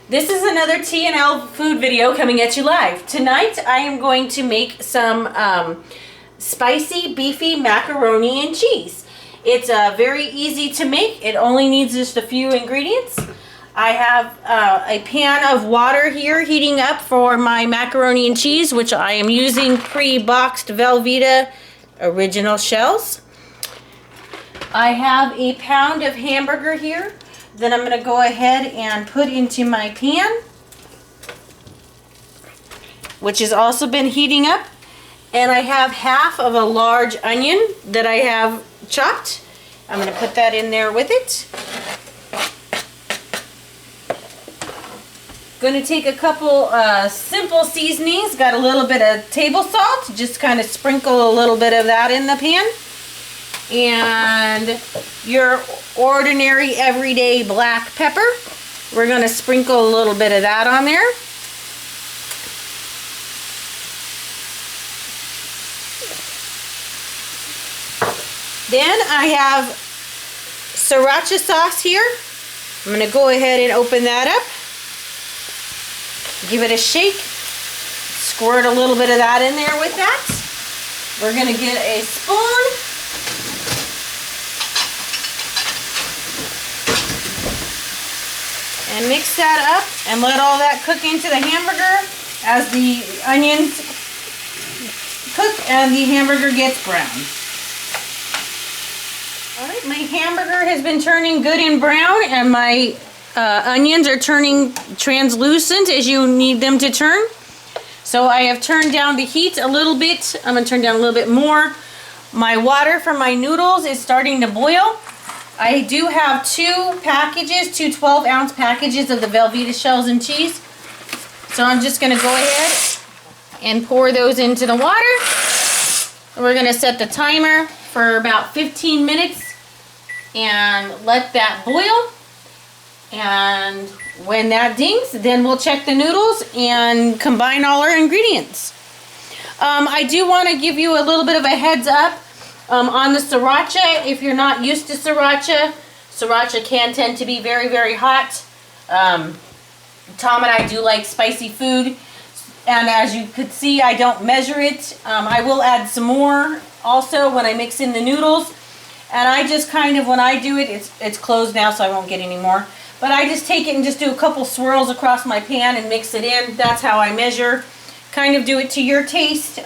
This is another T&L food video coming at you live. Tonight I am going to make some spicy beefy macaroni and cheese. It's very easy to make. It only needs just a few ingredients. I have a pan of water here heating up for my macaroni and cheese, which I am using pre-boxed Velveeta original shells. I have a pound of hamburger here that I'm going to go ahead and put into my pan, which has also been heating up. And I have half of a large onion that I have chopped. I'm going to put that in there with it. Going to take a couple simple seasonings. Got a little bit of table salt. Just kind of sprinkle a little bit of that in the pan. And your ordinary everyday black pepper. We're going to sprinkle a little bit of that on there. Then I have sriracha sauce here. I'm going to go ahead and open that up. Give it a shake. Squirt a little bit of that in there with that. We're going to get a spoon. And mix that up and let all that cook into the hamburger as the onions cook and the hamburger gets brown. Alright, my hamburger has been turning good and brown, and my onions are turning translucent as you need them to turn. So I have turned down the heat a little bit. I'm going to turn down a little bit more. My water for my noodles is starting to boil. I do have two 12-ounce packages of the Velveeta shells and cheese. So I'm just going to go ahead and pour those into the water. We're going to set the timer for about 15 minutes and let that boil. And when that dings, then we'll check the noodles and combine all our ingredients. I do want to give you a little bit of a heads up. On the sriracha, if you're not used to sriracha, sriracha can tend to be very, very hot. Tom and I do like spicy food, and as you could see, I don't measure it. I will add some more also when I mix in the noodles, and I just kind of, when I do it, it's closed now so I won't get any more, but I just take it and just do a couple swirls across my pan and mix it in. That's how I measure. Kind of do it to your taste.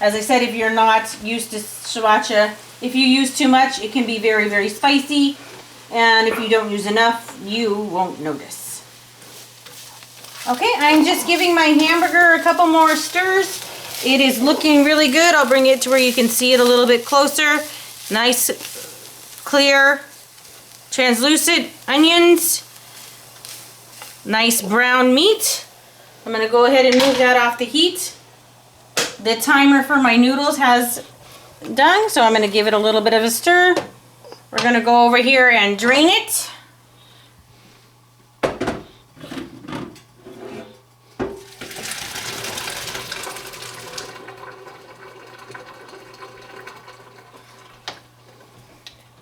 As I said, if you're not used to sriracha, if you use too much, it can be very, very spicy. And if you don't use enough, you won't notice. Okay, I'm just giving my hamburger a couple more stirs. It is looking really good. I'll bring it to where you can see it a little bit closer. Nice, clear, translucent onions. Nice brown meat. I'm going to go ahead and move that off the heat. The timer for my noodles has done, so I'm going to give it a little bit of a stir. We're going to go over here and drain it.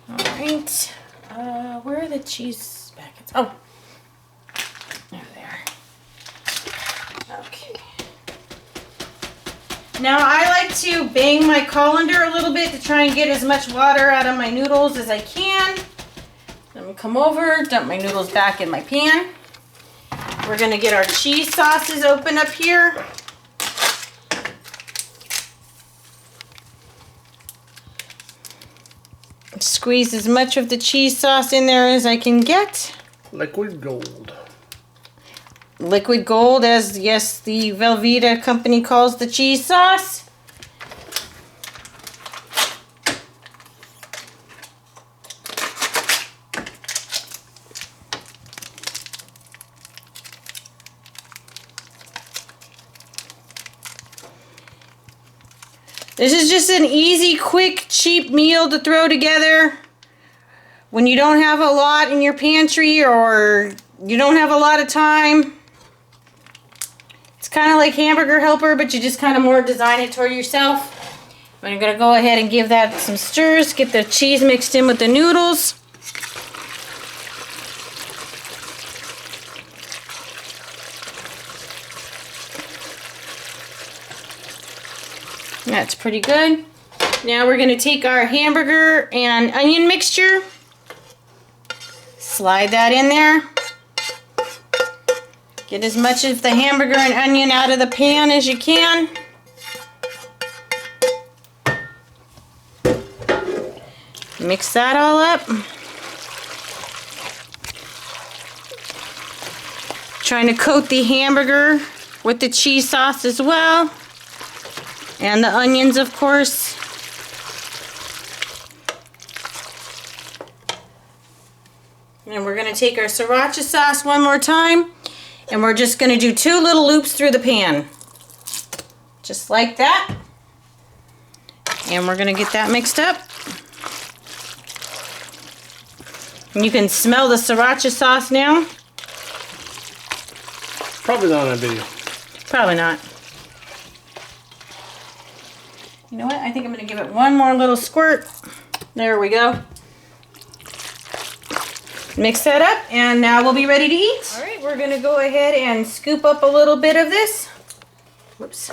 Alright, where are the cheese packets? Oh, there they are. Okay. Now I like to bang my colander a little bit to try and get as much water out of my noodles as I can. Let me come over, dump my noodles back in my pan. We're going to get our cheese sauces open up here. Squeeze as much of the cheese sauce in there as I can get. Liquid gold. Liquid gold, as yes, the Velveeta company calls the cheese sauce. This is just an easy, quick, cheap meal to throw together when you don't have a lot in your pantry or you don't have a lot of time. It's kind of like Hamburger Helper, but you just kind of more design it toward yourself. I'm going to go ahead and give that some stirs, get the cheese mixed in with the noodles. That's pretty good. Now we're going to take our hamburger and onion mixture. Slide that in there. Get as much of the hamburger and onion out of the pan as you can. Mix that all up. Trying to coat the hamburger with the cheese sauce as well. And the onions, of course. And we're going to take our sriracha sauce one more time. And we're just going to do 2 little loops through the pan. Just like that. And we're going to get that mixed up. And you can smell the sriracha sauce now. Probably not on video. Probably not. You know what? I think I'm going to give it one more little squirt. There we go. Mix that up, and now we'll be ready to eat. All right, we're going to go ahead and scoop up a little bit of this. Whoops.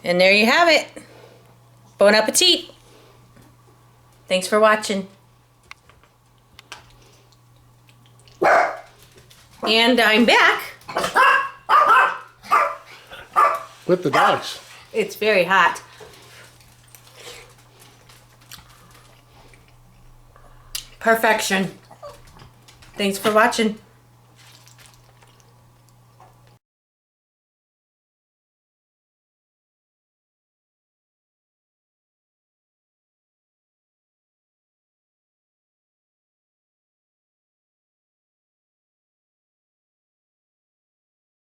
And there you have it. Bon appetit. Thanks for watching. And I'm back. With the dogs. It's very hot. Perfection. Thanks for watching.